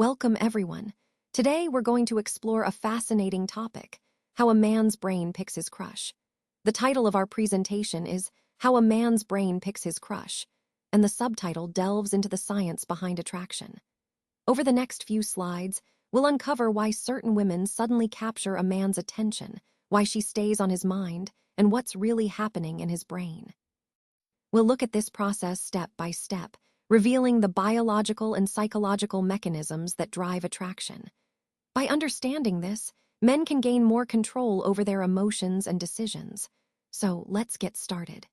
Welcome, everyone. Today, we're going to explore a fascinating topic: how a man's brain picks his crush. The title of our presentation is How a Man's Brain Picks His Crush, and the subtitle delves into the science behind attraction. Over the next few slides, we'll uncover why certain women suddenly capture a man's attention, why she stays on his mind, and what's really happening in his brain. We'll look at this process step by step, revealing the biological and psychological mechanisms that drive attraction. By understanding this, men can gain more control over their emotions and decisions. So let's get started.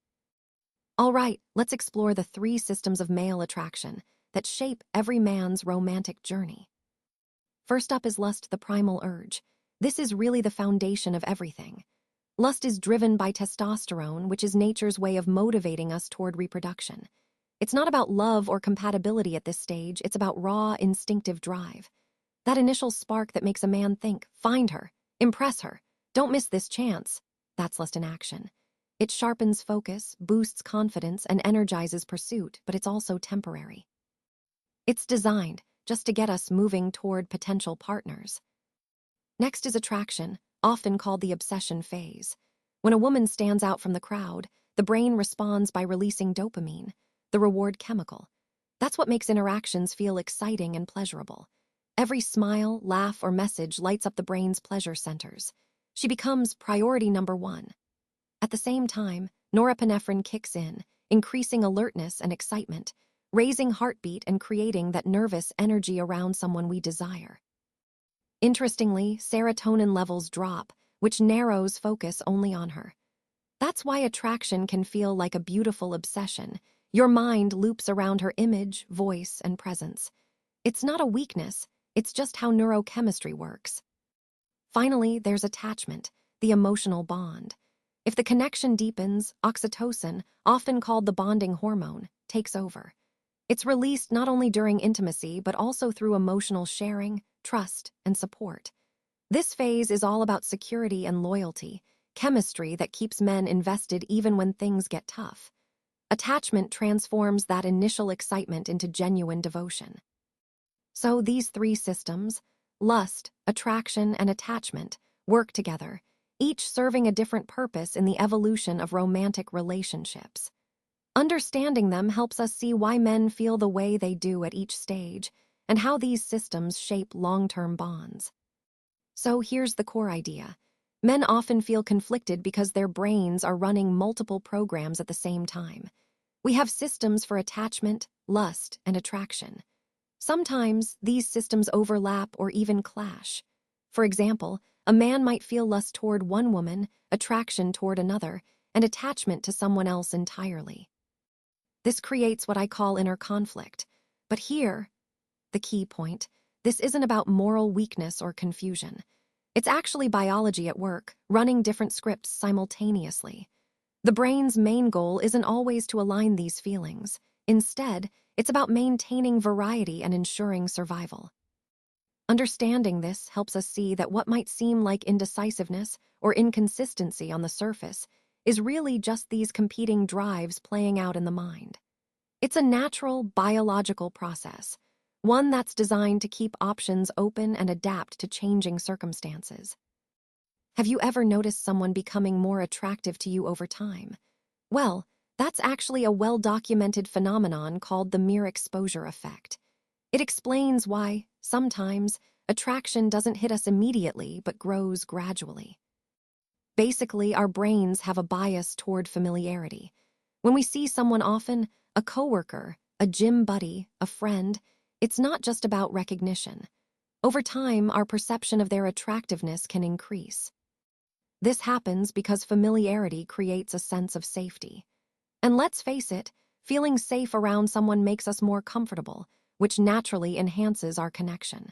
All right, let's explore the 3 systems of male attraction that shape every man's romantic journey. First up is lust, the primal urge. This is really the foundation of everything. Lust is driven by testosterone, which is nature's way of motivating us toward reproduction. It's not about love or compatibility at this stage, it's about raw, instinctive drive. That initial spark that makes a man think, find her, impress her, don't miss this chance. That's lust in action. It sharpens focus, boosts confidence, and energizes pursuit, but it's also temporary. It's designed just to get us moving toward potential partners. Next is attraction, often called the obsession phase. When a woman stands out from the crowd, the brain responds by releasing dopamine, the reward chemical. That's what makes interactions feel exciting and pleasurable. Every smile, laugh, or message lights up the brain's pleasure centers. She becomes priority number 1. At the same time, norepinephrine kicks in, increasing alertness and excitement, raising heartbeat and creating that nervous energy around someone we desire. Interestingly, serotonin levels drop, which narrows focus only on her. That's why attraction can feel like a beautiful obsession. Your mind loops around her image, voice, and presence. It's not a weakness, it's just how neurochemistry works. Finally, there's attachment, the emotional bond. If the connection deepens, oxytocin, often called the bonding hormone, takes over. It's released not only during intimacy, but also through emotional sharing, trust, and support. This phase is all about security and loyalty, chemistry that keeps men invested even when things get tough. Attachment transforms that initial excitement into genuine devotion. So these 3 systems, lust, attraction, and attachment, work together, each serving a different purpose in the evolution of romantic relationships. Understanding them helps us see why men feel the way they do at each stage, and how these systems shape long-term bonds. So here's the core idea. Men often feel conflicted because their brains are running multiple programs at the same time. We have systems for attachment, lust, and attraction. Sometimes these systems overlap or even clash. For example, a man might feel lust toward one woman, attraction toward another, and attachment to someone else entirely. This creates what I call inner conflict. But here, the key point, this isn't about moral weakness or confusion. It's actually biology at work, running different scripts simultaneously. The brain's main goal isn't always to align these feelings. Instead, it's about maintaining variety and ensuring survival. Understanding this helps us see that what might seem like indecisiveness or inconsistency on the surface is really just these competing drives playing out in the mind. It's a natural, biological process, one that's designed to keep options open and adapt to changing circumstances. Have you ever noticed someone becoming more attractive to you over time? Well, that's actually a well-documented phenomenon called the mere exposure effect. It explains why, sometimes, attraction doesn't hit us immediately but grows gradually. Basically, our brains have a bias toward familiarity. When we see someone often, a coworker, a gym buddy, a friend, it's not just about recognition. Over time, our perception of their attractiveness can increase. This happens because familiarity creates a sense of safety. And let's face it, feeling safe around someone makes us more comfortable, which naturally enhances our connection.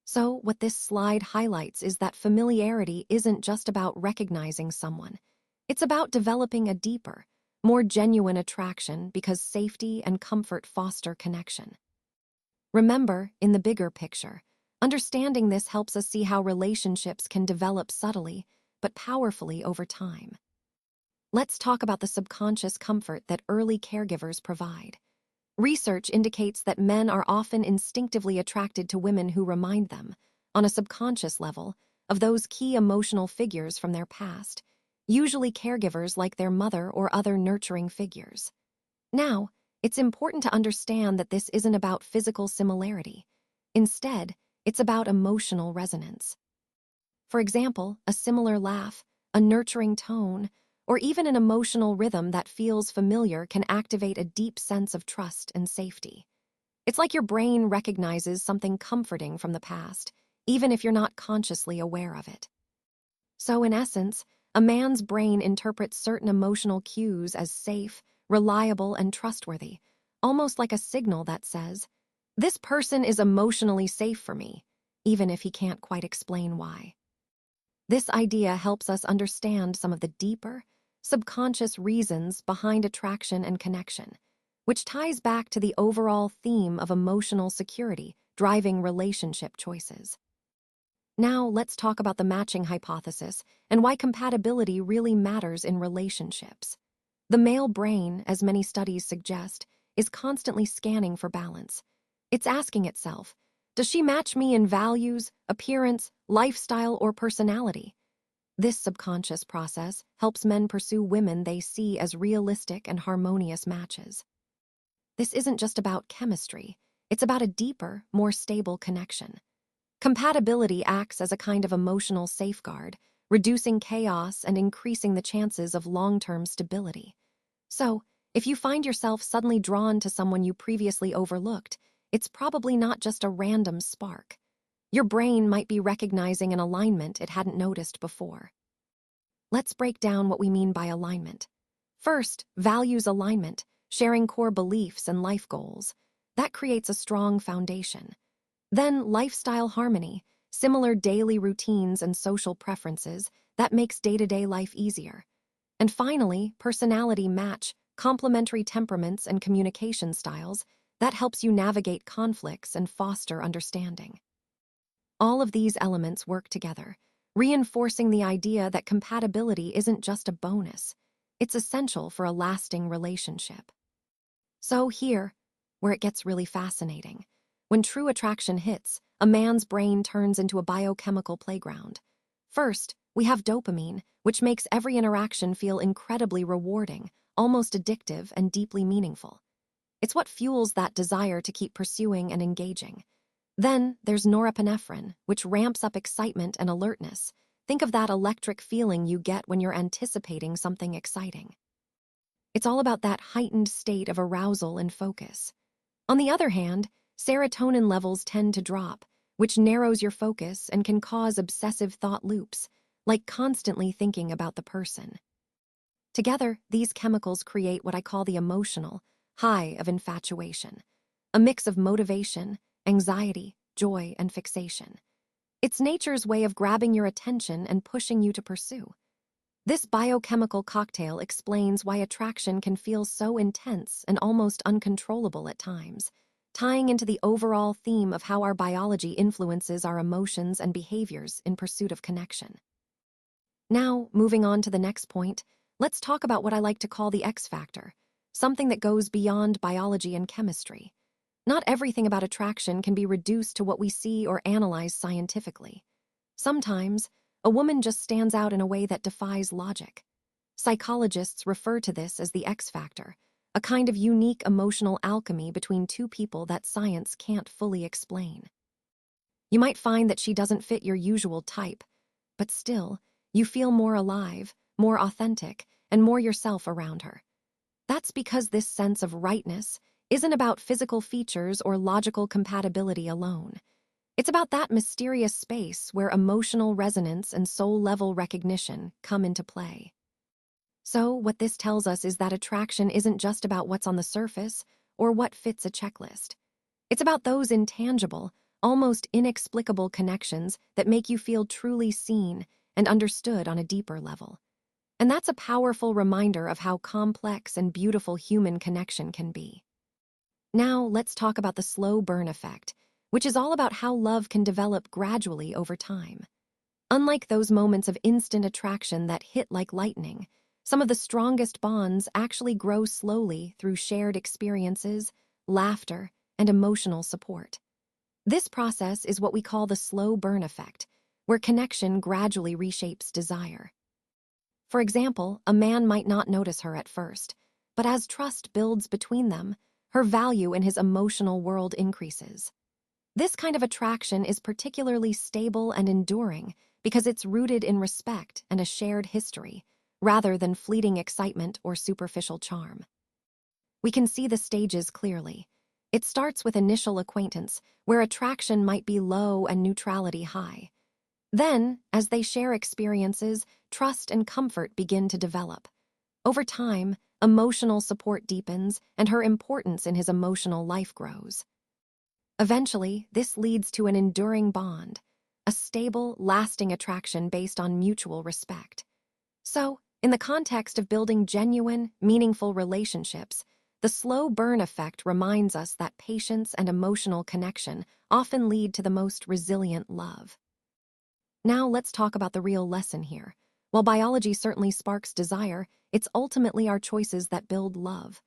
So, what this slide highlights is that familiarity isn't just about recognizing someone. It's about developing a deeper, more genuine attraction because safety and comfort foster connection. Remember, in the bigger picture, understanding this helps us see how relationships can develop subtly but powerfully over time. Let's talk about the subconscious comfort that early caregivers provide. Research indicates that men are often instinctively attracted to women who remind them, on a subconscious level, of those key emotional figures from their past, usually caregivers like their mother or other nurturing figures. Now, it's important to understand that this isn't about physical similarity. Instead, it's about emotional resonance. For example, a similar laugh, a nurturing tone, or even an emotional rhythm that feels familiar can activate a deep sense of trust and safety. It's like your brain recognizes something comforting from the past, even if you're not consciously aware of it. So, in essence, a man's brain interprets certain emotional cues as safe, reliable, and trustworthy, almost like a signal that says, "This person is emotionally safe for me," even if he can't quite explain why. This idea helps us understand some of the deeper, subconscious reasons behind attraction and connection, which ties back to the overall theme of emotional security driving relationship choices. Now, let's talk about the matching hypothesis and why compatibility really matters in relationships. The male brain, as many studies suggest, is constantly scanning for balance. It's asking itself, does she match me in values, appearance, lifestyle, or personality? This subconscious process helps men pursue women they see as realistic and harmonious matches. This isn't just about chemistry, it's about a deeper, more stable connection. Compatibility acts as a kind of emotional safeguard, reducing chaos and increasing the chances of long-term stability. So, if you find yourself suddenly drawn to someone you previously overlooked, it's probably not just a random spark. Your brain might be recognizing an alignment it hadn't noticed before. Let's break down what we mean by alignment. First, values alignment, sharing core beliefs and life goals. That creates a strong foundation. Then, lifestyle harmony, similar daily routines and social preferences. That makes day-to-day life easier. And finally, personality match, complementary temperaments and communication styles. That helps you navigate conflicts and foster understanding. All of these elements work together, reinforcing the idea that compatibility isn't just a bonus. It's essential for a lasting relationship. So here, where it gets really fascinating. When true attraction hits, a man's brain turns into a biochemical playground. First, we have dopamine, which makes every interaction feel incredibly rewarding, almost addictive, and deeply meaningful. It's what fuels that desire to keep pursuing and engaging. Then there's norepinephrine, which ramps up excitement and alertness. Think of that electric feeling you get when you're anticipating something exciting. It's all about that heightened state of arousal and focus. On the other hand, serotonin levels tend to drop, which narrows your focus and can cause obsessive thought loops, like constantly thinking about the person. Together, these chemicals create what I call the emotional high of infatuation, a mix of motivation, anxiety, joy, and fixation. It's nature's way of grabbing your attention and pushing you to pursue. This biochemical cocktail explains why attraction can feel so intense and almost uncontrollable at times, tying into the overall theme of how our biology influences our emotions and behaviors in pursuit of connection. Now, moving on to the next point, let's talk about what I like to call the X factor, something that goes beyond biology and chemistry. Not everything about attraction can be reduced to what we see or analyze scientifically. Sometimes, a woman just stands out in a way that defies logic. Psychologists refer to this as the X factor, a kind of unique emotional alchemy between two people that science can't fully explain. You might find that she doesn't fit your usual type, but still, you feel more alive, more authentic, and more yourself around her. That's because this sense of rightness isn't about physical features or logical compatibility alone. It's about that mysterious space where emotional resonance and soul-level recognition come into play. So, what this tells us is that attraction isn't just about what's on the surface or what fits a checklist. It's about those intangible, almost inexplicable connections that make you feel truly seen and understood on a deeper level. And that's a powerful reminder of how complex and beautiful human connection can be. Now, let's talk about the slow burn effect, which is all about how love can develop gradually over time. Unlike those moments of instant attraction that hit like lightning, some of the strongest bonds actually grow slowly through shared experiences, laughter, and emotional support. This process is what we call the slow burn effect, where connection gradually reshapes desire. For example, a man might not notice her at first, but as trust builds between them, her value in his emotional world increases. This kind of attraction is particularly stable and enduring because it's rooted in respect and a shared history, rather than fleeting excitement or superficial charm. We can see the stages clearly. It starts with initial acquaintance, where attraction might be low and neutrality high. Then, as they share experiences, trust and comfort begin to develop. Over time, emotional support deepens and her importance in his emotional life grows. Eventually, this leads to an enduring bond, a stable, lasting attraction based on mutual respect. So, in the context of building genuine, meaningful relationships, the slow burn effect reminds us that patience and emotional connection often lead to the most resilient love. Now let's talk about the real lesson here. While biology certainly sparks desire, it's ultimately our choices that build love.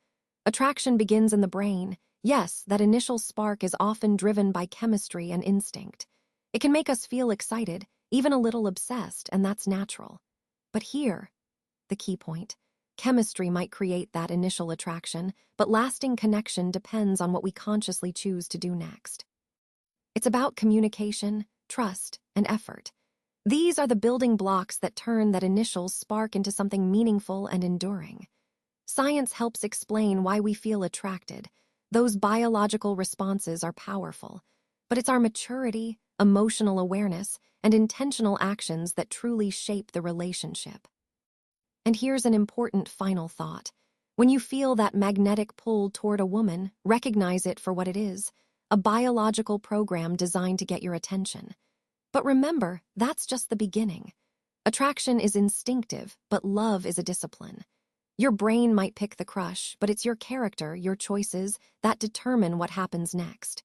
Attraction begins in the brain. Yes, that initial spark is often driven by chemistry and instinct. It can make us feel excited, even a little obsessed, and that's natural. But here, the key point, chemistry might create that initial attraction, but lasting connection depends on what we consciously choose to do next. It's about communication, trust, and effort. These are the building blocks that turn that initial spark into something meaningful and enduring. Science helps explain why we feel attracted. Those biological responses are powerful, but it's our maturity, emotional awareness, and intentional actions that truly shape the relationship. And here's an important final thought. When you feel that magnetic pull toward a woman, recognize it for what it is, a biological program designed to get your attention. But remember, that's just the beginning. Attraction is instinctive, but love is a discipline. Your brain might pick the crush, but it's your character, your choices, that determine what happens next.